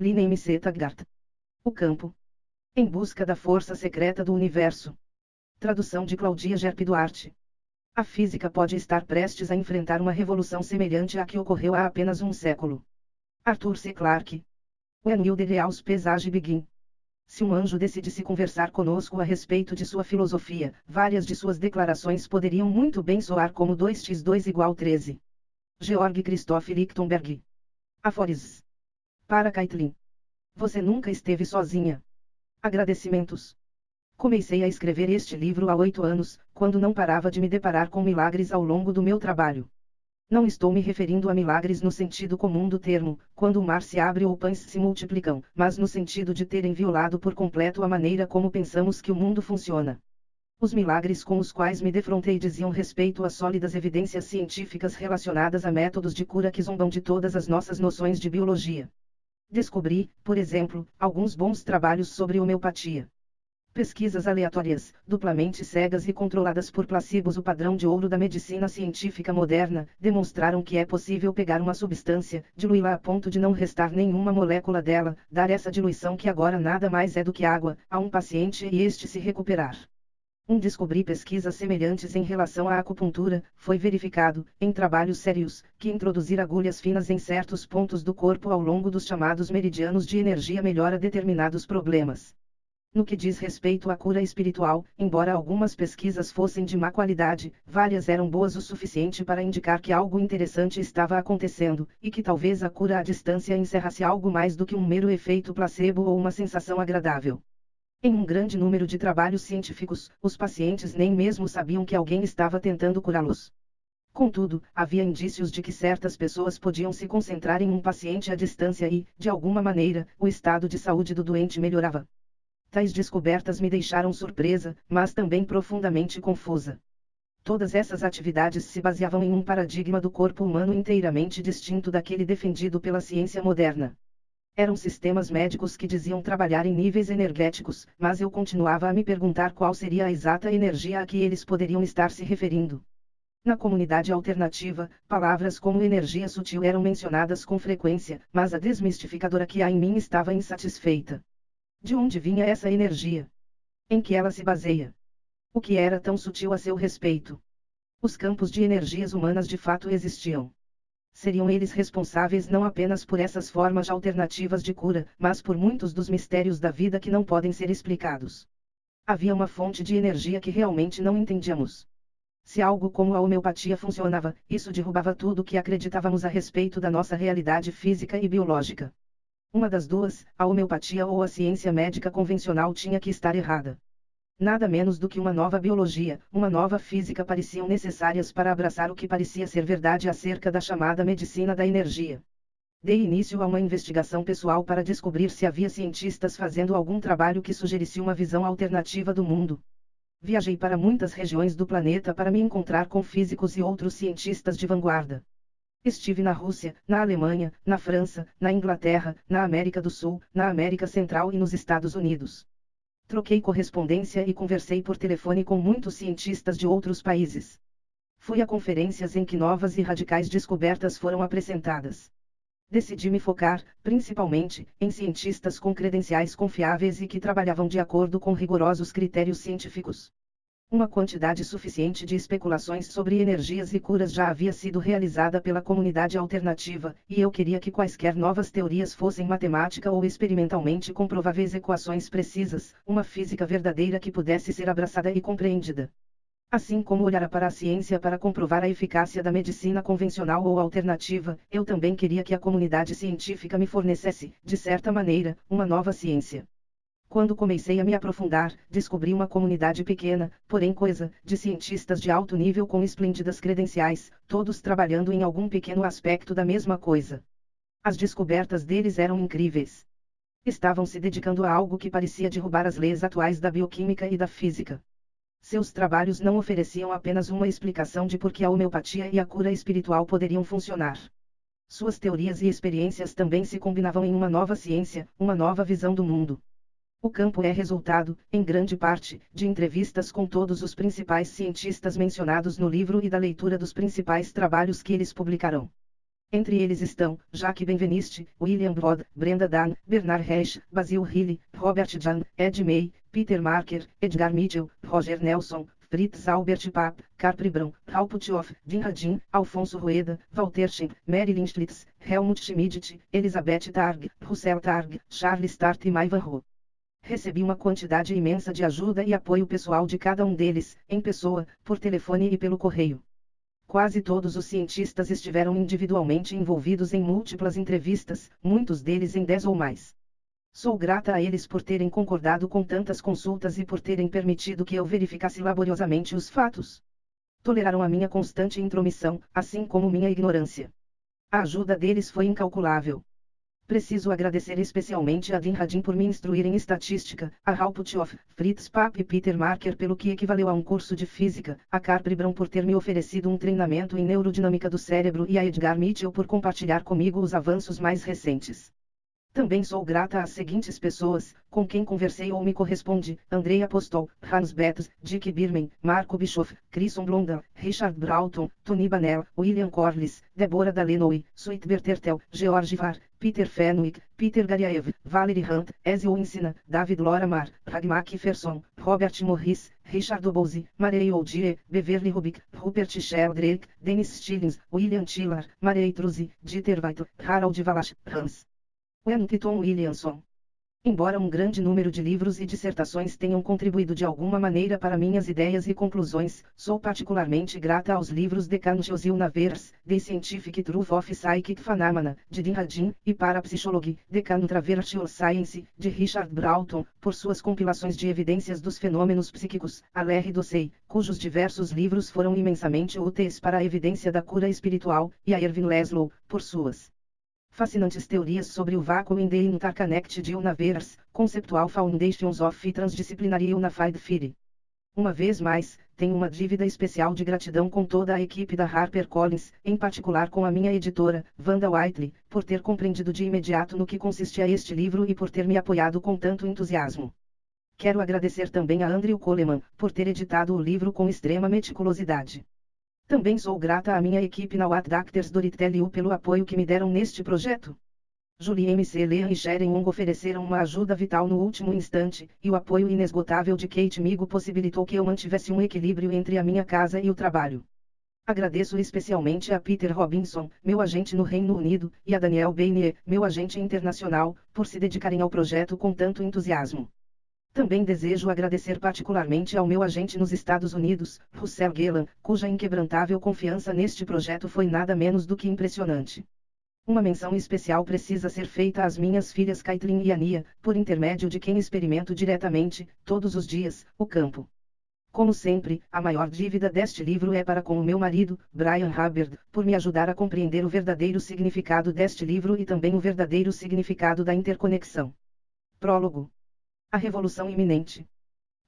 Line M. C. Taggart. O campo. Em busca da força secreta do universo. Tradução de Claudia Gerp Duarte. A física pode estar prestes a enfrentar uma revolução semelhante à que ocorreu há apenas um século. Arthur C. Clarke. When will the real pesage begin? Se um anjo decidisse conversar conosco a respeito de sua filosofia, várias de suas declarações poderiam muito bem soar como 2x2 = 13. Georg Christoph Lichtenberg. Aforismos. Para Caitlin. Você nunca esteve sozinha. Agradecimentos. Comecei a escrever este livro há 8 anos, quando não parava de me deparar com milagres ao longo do meu trabalho. Não estou me referindo a milagres no sentido comum do termo, quando o mar se abre ou pães se multiplicam, mas no sentido de terem violado por completo a maneira como pensamos que o mundo funciona. Os milagres com os quais me defrontei diziam respeito a sólidas evidências científicas relacionadas a métodos de cura que zombam de todas as nossas noções de biologia. Descobri, por exemplo, alguns bons trabalhos sobre homeopatia. Pesquisas aleatórias, duplamente cegas e controladas por placebos, o padrão de ouro da medicina científica moderna, demonstraram que é possível pegar uma substância, diluí-la a ponto de não restar nenhuma molécula dela, dar essa diluição que agora nada mais é do que água, a um paciente e este se recuperar. Descobri pesquisas semelhantes em relação à acupuntura, foi verificado, em trabalhos sérios, que introduzir agulhas finas em certos pontos do corpo ao longo dos chamados meridianos de energia melhora determinados problemas. No que diz respeito à cura espiritual, embora algumas pesquisas fossem de má qualidade, várias eram boas o suficiente para indicar que algo interessante estava acontecendo, e que talvez a cura à distância encerrasse algo mais do que um mero efeito placebo ou uma sensação agradável. Em um grande número de trabalhos científicos, os pacientes nem mesmo sabiam que alguém estava tentando curá-los. Contudo, havia indícios de que certas pessoas podiam se concentrar em um paciente à distância e, de alguma maneira, o estado de saúde do doente melhorava. Tais descobertas me deixaram surpresa, mas também profundamente confusa. Todas essas atividades se baseavam em um paradigma do corpo humano inteiramente distinto daquele defendido pela ciência moderna. Eram sistemas médicos que diziam trabalhar em níveis energéticos, mas eu continuava a me perguntar qual seria a exata energia a que eles poderiam estar se referindo. Na comunidade alternativa, palavras como energia sutil eram mencionadas com frequência, mas a desmistificadora que há em mim estava insatisfeita. De onde vinha essa energia? Em que ela se baseia? O que era tão sutil a seu respeito? Os campos de energias humanas de fato existiam. Seriam eles responsáveis não apenas por essas formas alternativas de cura, mas por muitos dos mistérios da vida que não podem ser explicados. Havia uma fonte de energia que realmente não entendíamos. Se algo como a homeopatia funcionava, isso derrubava tudo o que acreditávamos a respeito da nossa realidade física e biológica. Uma das duas, a homeopatia ou a ciência médica convencional, tinha que estar errada. Nada menos do que uma nova biologia, uma nova física pareciam necessárias para abraçar o que parecia ser verdade acerca da chamada medicina da energia. Dei início a uma investigação pessoal para descobrir se havia cientistas fazendo algum trabalho que sugerisse uma visão alternativa do mundo. Viajei para muitas regiões do planeta para me encontrar com físicos e outros cientistas de vanguarda. Estive na Rússia, na Alemanha, na França, na Inglaterra, na América do Sul, na América Central e nos Estados Unidos. Troquei correspondência e conversei por telefone com muitos cientistas de outros países. Fui a conferências em que novas e radicais descobertas foram apresentadas. Decidi me focar, principalmente, em cientistas com credenciais confiáveis e que trabalhavam de acordo com rigorosos critérios científicos. Uma quantidade suficiente de especulações sobre energias e curas já havia sido realizada pela comunidade alternativa, e eu queria que quaisquer novas teorias fossem matemática ou experimentalmente comprováveis, equações precisas, uma física verdadeira que pudesse ser abraçada e compreendida. Assim como olhara para a ciência para comprovar a eficácia da medicina convencional ou alternativa, eu também queria que a comunidade científica me fornecesse, de certa maneira, uma nova ciência. Quando comecei a me aprofundar, descobri uma comunidade pequena, porém coesa, de cientistas de alto nível com esplêndidas credenciais, todos trabalhando em algum pequeno aspecto da mesma coisa. As descobertas deles eram incríveis. Estavam se dedicando a algo que parecia derrubar as leis atuais da bioquímica e da física. Seus trabalhos não ofereciam apenas uma explicação de por que a homeopatia e a cura espiritual poderiam funcionar. Suas teorias e experiências também se combinavam em uma nova ciência, uma nova visão do mundo. O campo é resultado, em grande parte, de entrevistas com todos os principais cientistas mencionados no livro e da leitura dos principais trabalhos que eles publicarão. Entre eles estão, Jacques Benveniste, William Broad, Brenda Dan, Bernard Reich, Basil Hilly, Robert Jahn, Ed May, Peter Marker, Edgar Mitchell, Roger Nelson, Fritz Albert Papp, Carpri Brown, Hal Puthoff, Vin Radin, Alfonso Rueda, Walter Schen, Marilyn Schlitz, Helmut Schmidt, Elizabeth Targ, Russell Targ, Charles Tart e Mai Van Ho. Recebi uma quantidade imensa de ajuda e apoio pessoal de cada um deles, em pessoa, por telefone e pelo correio. Quase todos os cientistas estiveram individualmente envolvidos em múltiplas entrevistas, muitos deles em 10 ou mais. Sou grata a eles por terem concordado com tantas consultas e por terem permitido que eu verificasse laboriosamente os fatos. Toleraram a minha constante intromissão, assim como minha ignorância. A ajuda deles foi incalculável. Preciso agradecer especialmente a Vin Radin por me instruir em estatística, a Hal Puthoff, Fritz Papp e Peter Marker pelo que equivaleu a um curso de física, a Carpri Brown por ter me oferecido um treinamento em neurodinâmica do cérebro e a Edgar Mitchell por compartilhar comigo os avanços mais recentes. Também sou grata às seguintes pessoas, com quem conversei ou me corresponde: Andrei Apostol, Hans Betts, Dick Birman, Marco Bischoff, Christian Blondal, Richard Broughton, Tony Banel, William Corliss, Deborah Dalenoy, Sweet Bertertel, George Var, Peter Fenwick, Peter Garyaev, Valerie Hunt, Ezio Insina, David Loramar, Ragnar Kieferson, Robert Morris, Richard Obouzi, Marey Oldie, Beverly Rubik, Rupert Sheldrake, Dennis Stillings, William Tiller, Marey Truzi, Dieter Weitel, Harald Valasch, Hans Wellington Williamson. Embora um grande número de livros e dissertações tenham contribuído de alguma maneira para minhas ideias e conclusões, sou particularmente grata aos livros de Conscious Universe, The Scientific Truth of Psychic Phenomena, de Vin Radin, e Parapsychology, The Controversial Science, de Richard Broughton, por suas compilações de evidências dos fenômenos psíquicos, a Larry Dossey, cujos diversos livros foram imensamente úteis para a evidência da cura espiritual, e a Erwin Laszlo, por suas fascinantes teorias sobre o vácuo in the Interconnected Universe, Conceptual Foundations of Transdisciplinary Unified Theory. Uma vez mais, tenho uma dívida especial de gratidão com toda a equipe da HarperCollins, em particular com a minha editora, Wanda Whiteley, por ter compreendido de imediato no que consistia este livro e por ter me apoiado com tanto entusiasmo. Quero agradecer também a Andrew Coleman, por ter editado o livro com extrema meticulosidade. Também sou grata à minha equipe na What Doctors Doritel pelo apoio que me deram neste projeto. Julie MC Lean e Sharon Wong ofereceram uma ajuda vital no último instante, e o apoio inesgotável de Kate Migo possibilitou que eu mantivesse um equilíbrio entre a minha casa e o trabalho. Agradeço especialmente a Peter Robinson, meu agente no Reino Unido, e a Daniel Bainier, meu agente internacional, por se dedicarem ao projeto com tanto entusiasmo. Também desejo agradecer particularmente ao meu agente nos Estados Unidos, Russell Gellan, cuja inquebrantável confiança neste projeto foi nada menos do que impressionante. Uma menção especial precisa ser feita às minhas filhas Caitlin e Ania, por intermédio de quem experimento diretamente, todos os dias, o campo. Como sempre, a maior dívida deste livro é para com o meu marido, Brian Hubbard, por me ajudar a compreender o verdadeiro significado deste livro e também o verdadeiro significado da interconexão. Prólogo. A revolução iminente.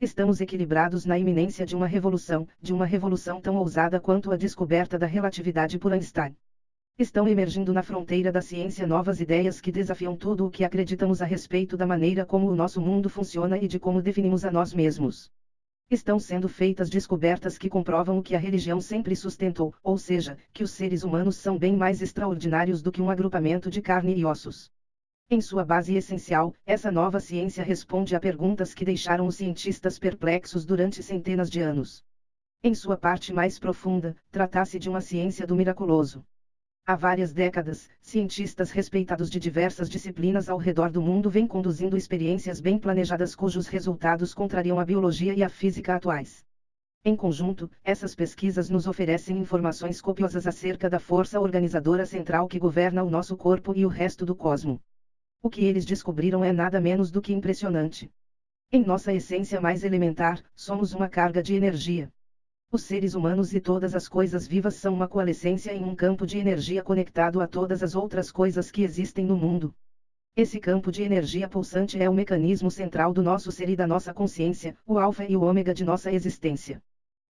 Estamos equilibrados na iminência de uma revolução tão ousada quanto a descoberta da relatividade por Einstein. Estão emergindo na fronteira da ciência novas ideias que desafiam tudo o que acreditamos a respeito da maneira como o nosso mundo funciona e de como definimos a nós mesmos. Estão sendo feitas descobertas que comprovam o que a religião sempre sustentou, ou seja, que os seres humanos são bem mais extraordinários do que um agrupamento de carne e ossos. Em sua base essencial, essa nova ciência responde a perguntas que deixaram os cientistas perplexos durante centenas de anos. Em sua parte mais profunda, trata-se de uma ciência do miraculoso. Há várias décadas, cientistas respeitados de diversas disciplinas ao redor do mundo vêm conduzindo experiências bem planejadas cujos resultados contrariam a biologia e a física atuais. Em conjunto, essas pesquisas nos oferecem informações copiosas acerca da força organizadora central que governa o nosso corpo e o resto do cosmos. O que eles descobriram é nada menos do que impressionante. Em nossa essência mais elementar, somos uma carga de energia. Os seres humanos e todas as coisas vivas são uma coalescência em um campo de energia conectado a todas as outras coisas que existem no mundo. Esse campo de energia pulsante é o mecanismo central do nosso ser e da nossa consciência, o alfa e o ômega de nossa existência.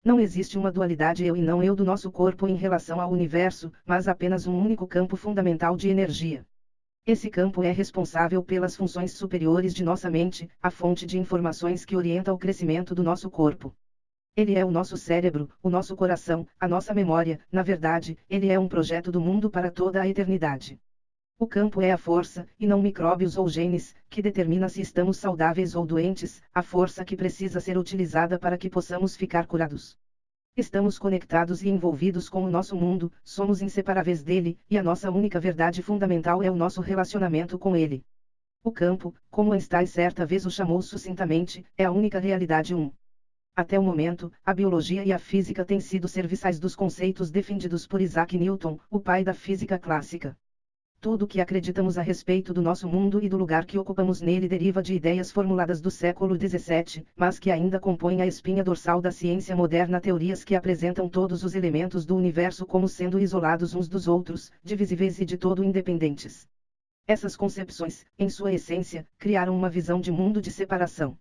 Não existe uma dualidade eu e não eu do nosso corpo em relação ao universo, mas apenas um único campo fundamental de energia. Esse campo é responsável pelas funções superiores de nossa mente, a fonte de informações que orienta o crescimento do nosso corpo. Ele é o nosso cérebro, o nosso coração, a nossa memória, na verdade, ele é um projeto do mundo para toda a eternidade. O campo é a força, e não micróbios ou genes, que determina se estamos saudáveis ou doentes, a força que precisa ser utilizada para que possamos ficar curados. Estamos conectados e envolvidos com o nosso mundo, somos inseparáveis dele, e a nossa única verdade fundamental é o nosso relacionamento com ele. O campo, como Einstein certa vez o chamou sucintamente, é a única realidade. Até o momento, a biologia e a física têm sido serviçais dos conceitos defendidos por Isaac Newton, o pai da física clássica. Tudo o que acreditamos a respeito do nosso mundo e do lugar que ocupamos nele deriva de ideias formuladas do século XVII, mas que ainda compõem a espinha dorsal da ciência moderna, teorias que apresentam todos os elementos do universo como sendo isolados uns dos outros, divisíveis e de todo independentes. Essas concepções, em sua essência, criaram uma visão de mundo de separação.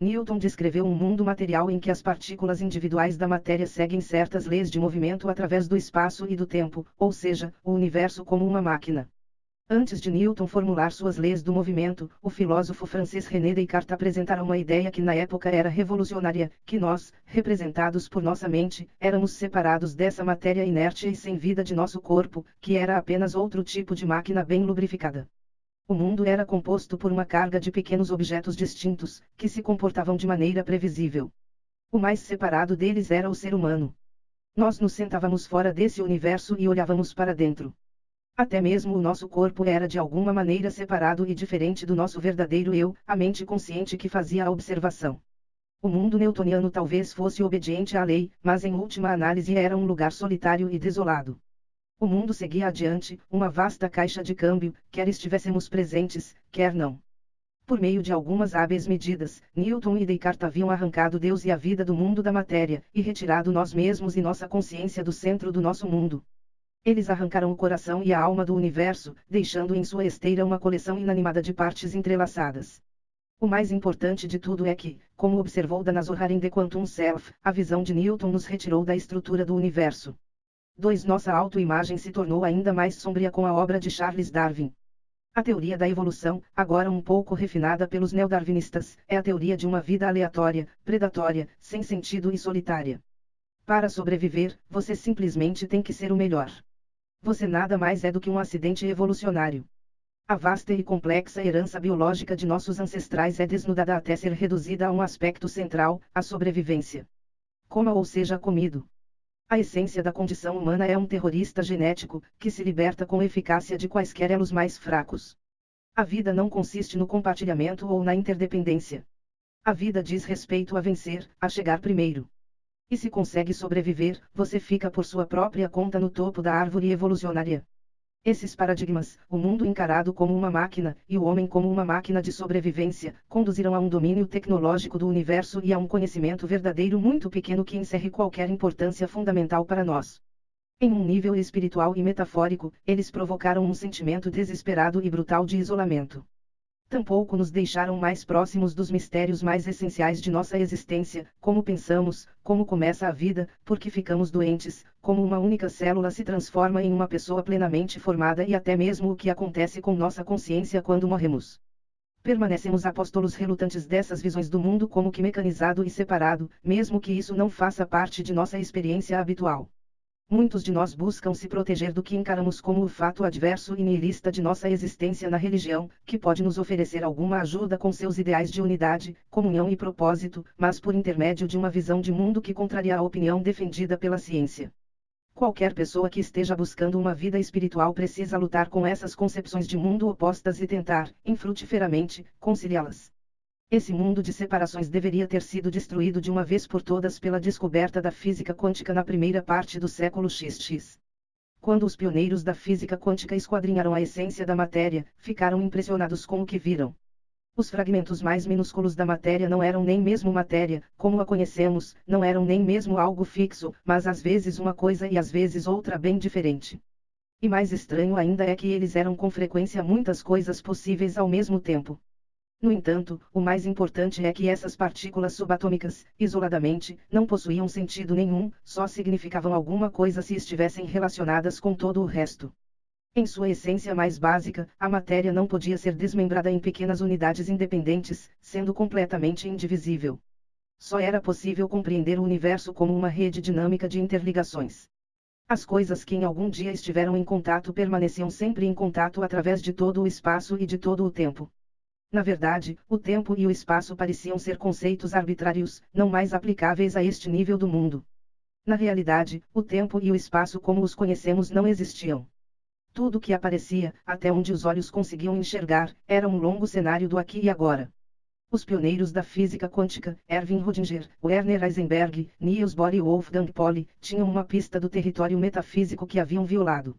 Newton descreveu um mundo material em que as partículas individuais da matéria seguem certas leis de movimento através do espaço e do tempo, ou seja, o universo como uma máquina. Antes de Newton formular suas leis do movimento, o filósofo francês René Descartes apresentara uma ideia que na época era revolucionária, que nós, representados por nossa mente, éramos separados dessa matéria inerte e sem vida de nosso corpo, que era apenas outro tipo de máquina bem lubrificada. O mundo era composto por uma carga de pequenos objetos distintos, que se comportavam de maneira previsível. O mais separado deles era o ser humano. Nós nos sentávamos fora desse universo e olhávamos para dentro. Até mesmo o nosso corpo era de alguma maneira separado e diferente do nosso verdadeiro eu, a mente consciente que fazia a observação. O mundo newtoniano talvez fosse obediente à lei, mas em última análise era um lugar solitário e desolado. O mundo seguia adiante, uma vasta caixa de câmbio, quer estivéssemos presentes, quer não. Por meio de algumas hábeis medidas, Newton e Descartes haviam arrancado Deus e a vida do mundo da matéria, e retirado nós mesmos e nossa consciência do centro do nosso mundo. Eles arrancaram o coração e a alma do universo, deixando em sua esteira uma coleção inanimada de partes entrelaçadas. O mais importante de tudo é que, como observou Danazohar em The Quantum Self, a visão de Newton nos retirou da estrutura do universo. 2. Nossa autoimagem se tornou ainda mais sombria com a obra de Charles Darwin. A teoria da evolução, agora um pouco refinada pelos neodarwinistas, é a teoria de uma vida aleatória, predatória, sem sentido e solitária. Para sobreviver, você simplesmente tem que ser o melhor. Você nada mais é do que um acidente evolucionário. A vasta e complexa herança biológica de nossos ancestrais é desnudada até ser reduzida a um aspecto central, a sobrevivência. Coma ou seja comido. A essência da condição humana é um terrorista genético, que se liberta com eficácia de quaisquer elos mais fracos. A vida não consiste no compartilhamento ou na interdependência. A vida diz respeito a vencer, a chegar primeiro. E se consegue sobreviver, você fica por sua própria conta no topo da árvore evolucionária. Esses paradigmas, o mundo encarado como uma máquina, e o homem como uma máquina de sobrevivência, conduzirão a um domínio tecnológico do universo e a um conhecimento verdadeiro muito pequeno que encerre qualquer importância fundamental para nós. Em um nível espiritual e metafórico, eles provocaram um sentimento desesperado e brutal de isolamento. Tampouco nos deixaram mais próximos dos mistérios mais essenciais de nossa existência, como pensamos, como começa a vida, porque ficamos doentes, como uma única célula se transforma em uma pessoa plenamente formada e até mesmo o que acontece com nossa consciência quando morremos. Permanecemos apóstolos relutantes dessas visões do mundo como que mecanizado e separado, mesmo que isso não faça parte de nossa experiência habitual. Muitos de nós buscam se proteger do que encaramos como o fato adverso e nihilista de nossa existência na religião, que pode nos oferecer alguma ajuda com seus ideais de unidade, comunhão e propósito, mas por intermédio de uma visão de mundo que contraria a opinião defendida pela ciência. Qualquer pessoa que esteja buscando uma vida espiritual precisa lutar com essas concepções de mundo opostas e tentar, infrutíferamente, conciliá-las. Esse mundo de separações deveria ter sido destruído de uma vez por todas pela descoberta da física quântica na primeira parte do século XX. Quando os pioneiros da física quântica esquadrinharam a essência da matéria, ficaram impressionados com o que viram. Os fragmentos mais minúsculos da matéria não eram nem mesmo matéria, como a conhecemos, não eram nem mesmo algo fixo, mas às vezes uma coisa e às vezes outra bem diferente. E mais estranho ainda é que eles eram com frequência muitas coisas possíveis ao mesmo tempo. No entanto, o mais importante é que essas partículas subatômicas, isoladamente, não possuíam sentido nenhum, só significavam alguma coisa se estivessem relacionadas com todo o resto. Em sua essência mais básica, a matéria não podia ser desmembrada em pequenas unidades independentes, sendo completamente indivisível. Só era possível compreender o universo como uma rede dinâmica de interligações. As coisas que em algum dia estiveram em contato permaneciam sempre em contato através de todo o espaço e de todo o tempo. Na verdade, o tempo e o espaço pareciam ser conceitos arbitrários, não mais aplicáveis a este nível do mundo. Na realidade, o tempo e o espaço como os conhecemos não existiam. Tudo que aparecia, até onde os olhos conseguiam enxergar, era um longo cenário do aqui e agora. Os pioneiros da física quântica, Erwin Rödinger, Werner Heisenberg, Niels Bohr e Wolfgang Pauli, tinham uma pista do território metafísico que haviam violado.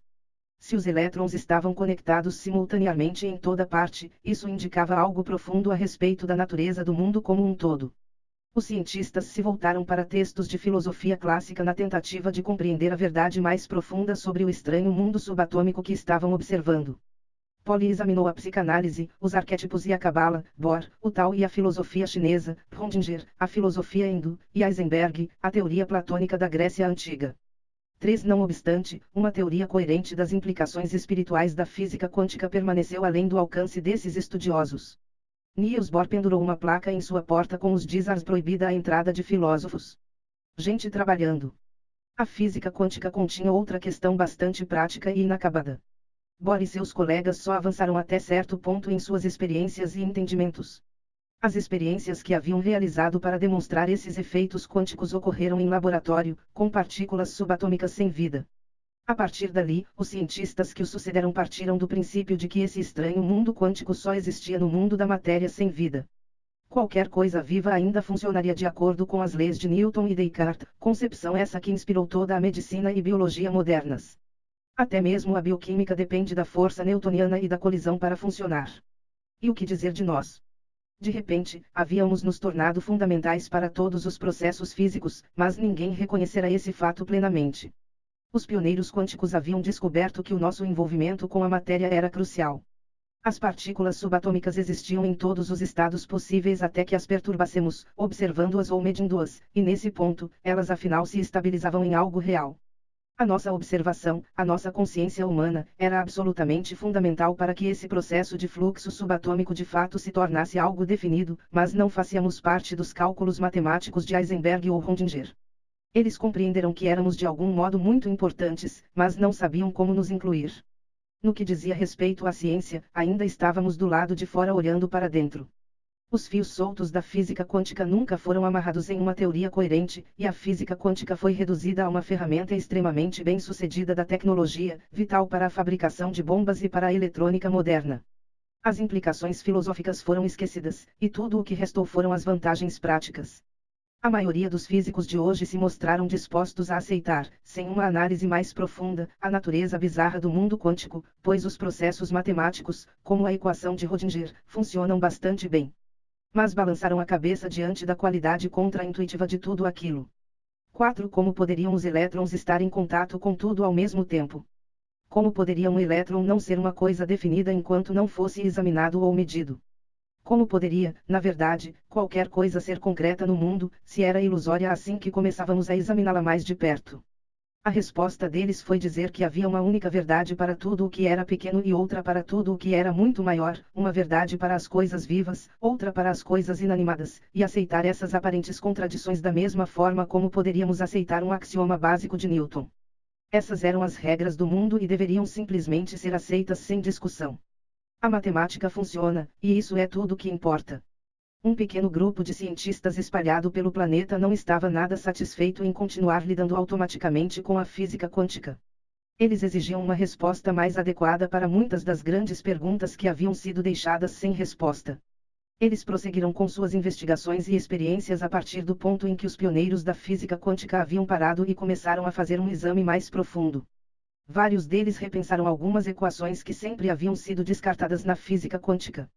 Se os elétrons estavam conectados simultaneamente em toda parte, isso indicava algo profundo a respeito da natureza do mundo como um todo. Os cientistas se voltaram para textos de filosofia clássica na tentativa de compreender a verdade mais profunda sobre o estranho mundo subatômico que estavam observando. Pauli examinou a psicanálise, os arquétipos e a cabala, Bohr, o Tao e a filosofia chinesa, Rödinger, a filosofia hindu, e Heisenberg, a teoria platônica da Grécia Antiga. 3. Não obstante, uma teoria coerente das implicações espirituais da física quântica permaneceu além do alcance desses estudiosos. Niels Bohr pendurou uma placa em sua porta com os dizeres proibida a entrada de filósofos. Gente trabalhando. A física quântica continha outra questão bastante prática e inacabada. Bohr e seus colegas só avançaram até certo ponto em suas experiências e entendimentos. As experiências que haviam realizado para demonstrar esses efeitos quânticos ocorreram em laboratório, com partículas subatômicas sem vida. A partir dali, os cientistas que o sucederam partiram do princípio de que esse estranho mundo quântico só existia no mundo da matéria sem vida. Qualquer coisa viva ainda funcionaria de acordo com as leis de Newton e Descartes, concepção essa que inspirou toda a medicina e biologia modernas. Até mesmo a bioquímica depende da força newtoniana e da colisão para funcionar. E o que dizer de nós? De repente, havíamos nos tornado fundamentais para todos os processos físicos, mas ninguém reconhecera esse fato plenamente. Os pioneiros quânticos haviam descoberto que o nosso envolvimento com a matéria era crucial. As partículas subatômicas existiam em todos os estados possíveis até que as perturbássemos, observando-as ou medindo-as, e nesse ponto, elas afinal se estabilizavam em algo real. A nossa observação, a nossa consciência humana, era absolutamente fundamental para que esse processo de fluxo subatômico de fato se tornasse algo definido, mas não fazíamos parte dos cálculos matemáticos de Heisenberg ou Rödinger. Eles compreenderam que éramos de algum modo muito importantes, mas não sabiam como nos incluir. No que dizia respeito à ciência, ainda estávamos do lado de fora olhando para dentro. Os fios soltos da física quântica nunca foram amarrados em uma teoria coerente, e a física quântica foi reduzida a uma ferramenta extremamente bem-sucedida da tecnologia, vital para a fabricação de bombas e para a eletrônica moderna. As implicações filosóficas foram esquecidas, e tudo o que restou foram as vantagens práticas. A maioria dos físicos de hoje se mostraram dispostos a aceitar, sem uma análise mais profunda, a natureza bizarra do mundo quântico, pois os processos matemáticos, como a equação de Rödinger, funcionam bastante bem. Mas balançaram a cabeça diante da qualidade contra-intuitiva de tudo aquilo. 4. Como poderiam os elétrons estar em contato com tudo ao mesmo tempo? Como poderia um elétron não ser uma coisa definida enquanto não fosse examinado ou medido? Como poderia, na verdade, qualquer coisa ser concreta no mundo, se era ilusória assim que começávamos a examiná-la mais de perto? A resposta deles foi dizer que havia uma única verdade para tudo o que era pequeno e outra para tudo o que era muito maior, uma verdade para as coisas vivas, outra para as coisas inanimadas, e aceitar essas aparentes contradições da mesma forma como poderíamos aceitar um axioma básico de Newton. Essas eram as regras do mundo e deveriam simplesmente ser aceitas sem discussão. A matemática funciona, e isso é tudo o que importa. Um pequeno grupo de cientistas espalhado pelo planeta não estava nada satisfeito em continuar lidando automaticamente com a física quântica. Eles exigiam uma resposta mais adequada para muitas das grandes perguntas que haviam sido deixadas sem resposta. Eles prosseguiram com suas investigações e experiências a partir do ponto em que os pioneiros da física quântica haviam parado e começaram a fazer um exame mais profundo. Vários deles repensaram algumas equações que sempre haviam sido descartadas na física quântica.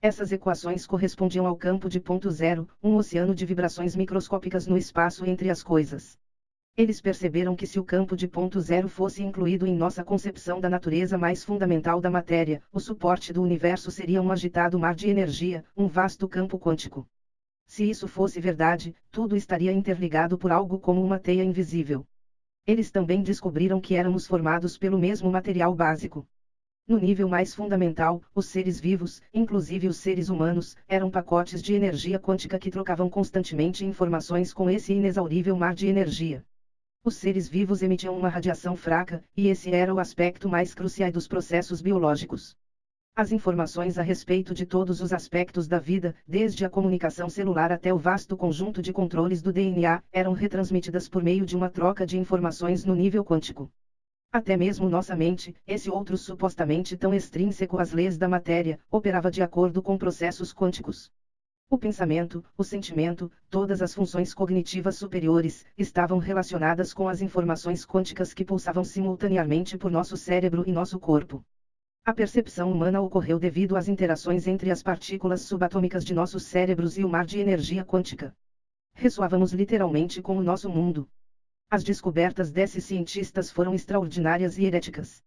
Essas equações correspondiam ao campo de ponto zero, um oceano de vibrações microscópicas no espaço entre as coisas. Eles perceberam que se o campo de ponto zero fosse incluído em nossa concepção da natureza mais fundamental da matéria, o suporte do universo seria um agitado mar de energia, um vasto campo quântico. Se isso fosse verdade, tudo estaria interligado por algo como uma teia invisível. Eles também descobriram que éramos formados pelo mesmo material básico. No nível mais fundamental, os seres vivos, inclusive os seres humanos, eram pacotes de energia quântica que trocavam constantemente informações com esse inexaurível mar de energia. Os seres vivos emitiam uma radiação fraca, e esse era o aspecto mais crucial dos processos biológicos. As informações a respeito de todos os aspectos da vida, desde a comunicação celular até o vasto conjunto de controles do DNA, eram retransmitidas por meio de uma troca de informações no nível quântico. Até mesmo nossa mente, esse outro supostamente tão extrínseco às leis da matéria, operava de acordo com processos quânticos. O pensamento, o sentimento, todas as funções cognitivas superiores, estavam relacionadas com as informações quânticas que pulsavam simultaneamente por nosso cérebro e nosso corpo. A percepção humana ocorreu devido às interações entre as partículas subatômicas de nossos cérebros e o mar de energia quântica. Ressoávamos literalmente com o nosso mundo. As descobertas desses cientistas foram extraordinárias e heréticas.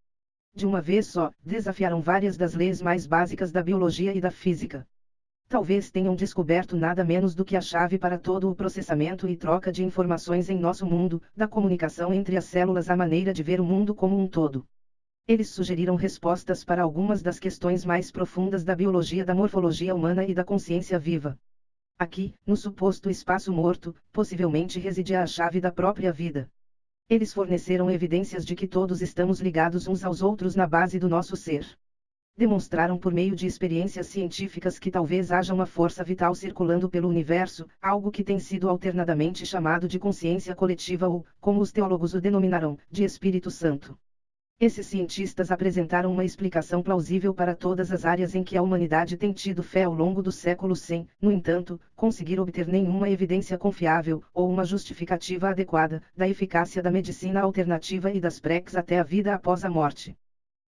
De uma vez só, desafiaram várias das leis mais básicas da biologia e da física. Talvez tenham descoberto nada menos do que a chave para todo o processamento e troca de informações em nosso mundo, da comunicação entre as células à maneira de ver o mundo como um todo. Eles sugeriram respostas para algumas das questões mais profundas da biologia, da morfologia humana e da consciência viva. Aqui, no suposto espaço morto, possivelmente residia a chave da própria vida. Eles forneceram evidências de que todos estamos ligados uns aos outros na base do nosso ser. Demonstraram por meio de experiências científicas que talvez haja uma força vital circulando pelo universo, algo que tem sido alternadamente chamado de consciência coletiva ou, como os teólogos o denominarão, de Espírito Santo. Esses cientistas apresentaram uma explicação plausível para todas as áreas em que a humanidade tem tido fé ao longo dos séculos sem, no entanto, conseguir obter nenhuma evidência confiável, ou uma justificativa adequada, da eficácia da medicina alternativa e das preces até a vida após a morte.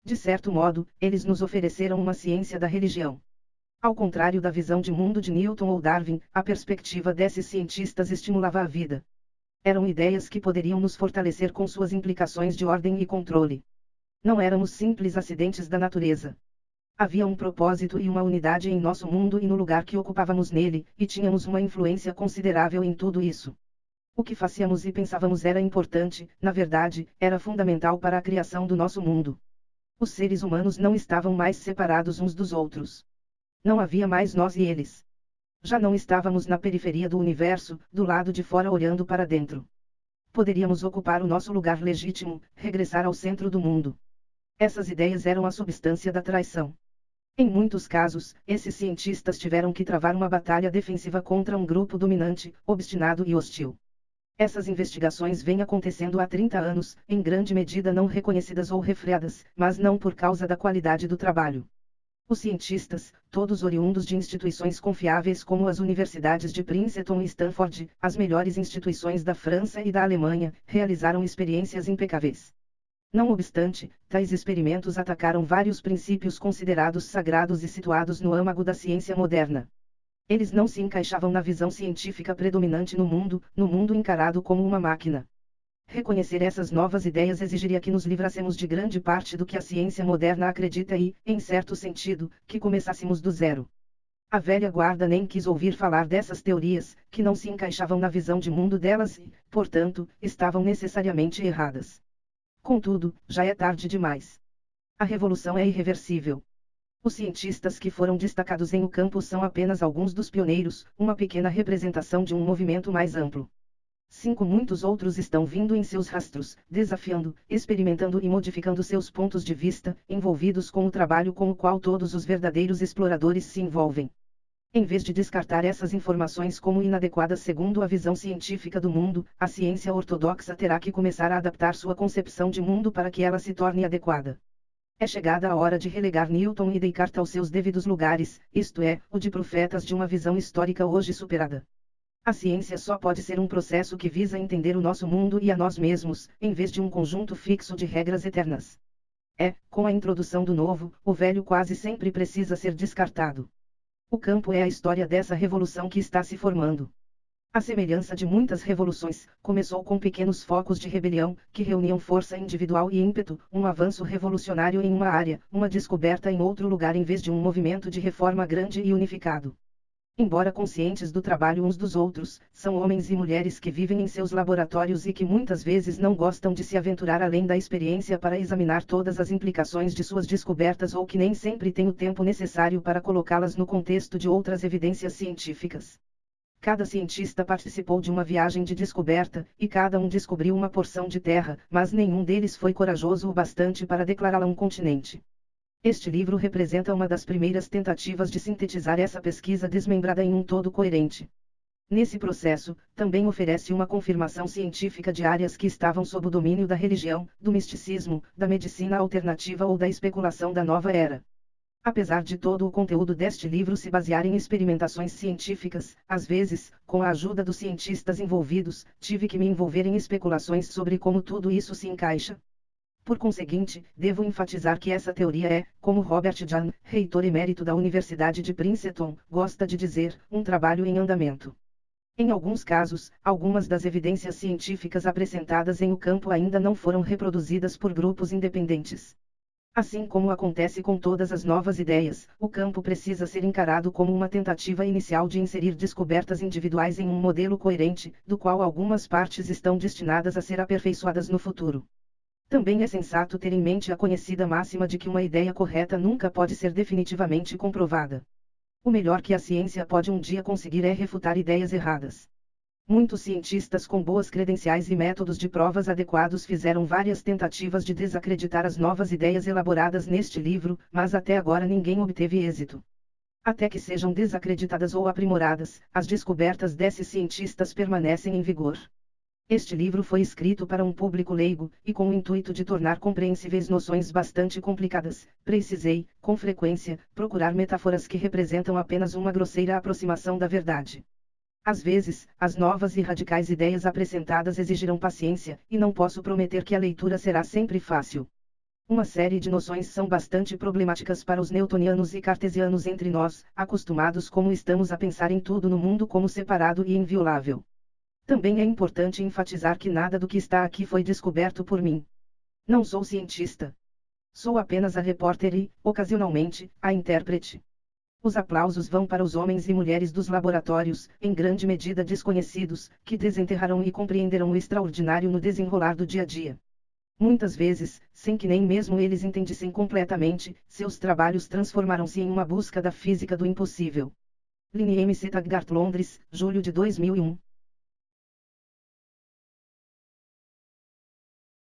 De certo modo, eles nos ofereceram uma ciência da religião. Ao contrário da visão de mundo de Newton ou Darwin, a perspectiva desses cientistas estimulava a vida. Eram ideias que poderiam nos fortalecer com suas implicações de ordem e controle. Não éramos simples acidentes da natureza. Havia um propósito e uma unidade em nosso mundo e no lugar que ocupávamos nele, e tínhamos uma influência considerável em tudo isso. O que fazíamos e pensávamos era importante, na verdade, era fundamental para a criação do nosso mundo. Os seres humanos não estavam mais separados uns dos outros. Não havia mais nós e eles. Já não estávamos na periferia do universo, do lado de fora olhando para dentro. Poderíamos ocupar o nosso lugar legítimo, regressar ao centro do mundo. Essas ideias eram a substância da traição. Em muitos casos, esses cientistas tiveram que travar uma batalha defensiva contra um grupo dominante, obstinado e hostil. Essas investigações vêm acontecendo há 30 anos, em grande medida não reconhecidas ou refreadas, mas não por causa da qualidade do trabalho. Os cientistas, todos oriundos de instituições confiáveis como as universidades de Princeton e Stanford, as melhores instituições da França e da Alemanha, realizaram experiências impecáveis. Não obstante, tais experimentos atacaram vários princípios considerados sagrados e situados no âmago da ciência moderna. Eles não se encaixavam na visão científica predominante no mundo encarado como uma máquina. Reconhecer essas novas ideias exigiria que nos livrássemos de grande parte do que a ciência moderna acredita e, em certo sentido, que começássemos do zero. A velha guarda nem quis ouvir falar dessas teorias, que não se encaixavam na visão de mundo delas e, portanto, estavam necessariamente erradas. Contudo, já é tarde demais. A revolução é irreversível. Os cientistas que foram destacados em o campo são apenas alguns dos pioneiros, uma pequena representação de um movimento mais amplo. Muitos outros estão vindo em seus rastros, desafiando, experimentando e modificando seus pontos de vista, envolvidos com o trabalho com o qual todos os verdadeiros exploradores se envolvem. Em vez de descartar essas informações como inadequadas segundo a visão científica do mundo, a ciência ortodoxa terá que começar a adaptar sua concepção de mundo para que ela se torne adequada. É chegada a hora de relegar Newton e Descartes aos seus devidos lugares, isto é, o de profetas de uma visão histórica hoje superada. A ciência só pode ser um processo que visa entender o nosso mundo e a nós mesmos, em vez de um conjunto fixo de regras eternas. Com a introdução do novo, o velho quase sempre precisa ser descartado. O campo é a história dessa revolução que está se formando. A semelhança de muitas revoluções, começou com pequenos focos de rebelião, que reuniam força individual e ímpeto, um avanço revolucionário em uma área, uma descoberta em outro lugar em vez de um movimento de reforma grande e unificado. Embora conscientes do trabalho uns dos outros, são homens e mulheres que vivem em seus laboratórios e que muitas vezes não gostam de se aventurar além da experiência para examinar todas as implicações de suas descobertas ou que nem sempre têm o tempo necessário para colocá-las no contexto de outras evidências científicas. Cada cientista participou de uma viagem de descoberta, e cada um descobriu uma porção de terra, mas nenhum deles foi corajoso o bastante para declará-la um continente. Este livro representa uma das primeiras tentativas de sintetizar essa pesquisa desmembrada em um todo coerente. Nesse processo, também oferece uma confirmação científica de áreas que estavam sob o domínio da religião, do misticismo, da medicina alternativa ou da especulação da nova era. Apesar de todo o conteúdo deste livro se basear em experimentações científicas, às vezes, com a ajuda dos cientistas envolvidos, tive que me envolver em especulações sobre como tudo isso se encaixa. Por conseguinte, devo enfatizar que essa teoria é, como Robert Jahn, reitor emérito da Universidade de Princeton, gosta de dizer, um trabalho em andamento. Em alguns casos, algumas das evidências científicas apresentadas em o campo ainda não foram reproduzidas por grupos independentes. Assim como acontece com todas as novas ideias, o campo precisa ser encarado como uma tentativa inicial de inserir descobertas individuais em um modelo coerente, do qual algumas partes estão destinadas a ser aperfeiçoadas no futuro. Também é sensato ter em mente a conhecida máxima de que uma ideia correta nunca pode ser definitivamente comprovada. O melhor que a ciência pode um dia conseguir é refutar ideias erradas. Muitos cientistas com boas credenciais e métodos de provas adequados fizeram várias tentativas de desacreditar as novas ideias elaboradas neste livro, mas até agora ninguém obteve êxito. Até que sejam desacreditadas ou aprimoradas, as descobertas desses cientistas permanecem em vigor. Este livro foi escrito para um público leigo, e com o intuito de tornar compreensíveis noções bastante complicadas, precisei, com frequência, procurar metáforas que representam apenas uma grosseira aproximação da verdade. Às vezes, as novas e radicais ideias apresentadas exigirão paciência, e não posso prometer que a leitura será sempre fácil. Uma série de noções são bastante problemáticas para os newtonianos e cartesianos entre nós, acostumados como estamos a pensar em tudo no mundo como separado e inviolável. Também é importante enfatizar que nada do que está aqui foi descoberto por mim. Não sou cientista. Sou apenas a repórter e, ocasionalmente, a intérprete. Os aplausos vão para os homens e mulheres dos laboratórios, em grande medida desconhecidos, que desenterraram e compreenderam o extraordinário no desenrolar do dia a dia. Muitas vezes, sem que nem mesmo eles entendessem completamente, seus trabalhos transformaram-se em uma busca da física do impossível. Linnie M. C. Taggart, Londres, julho de 2001.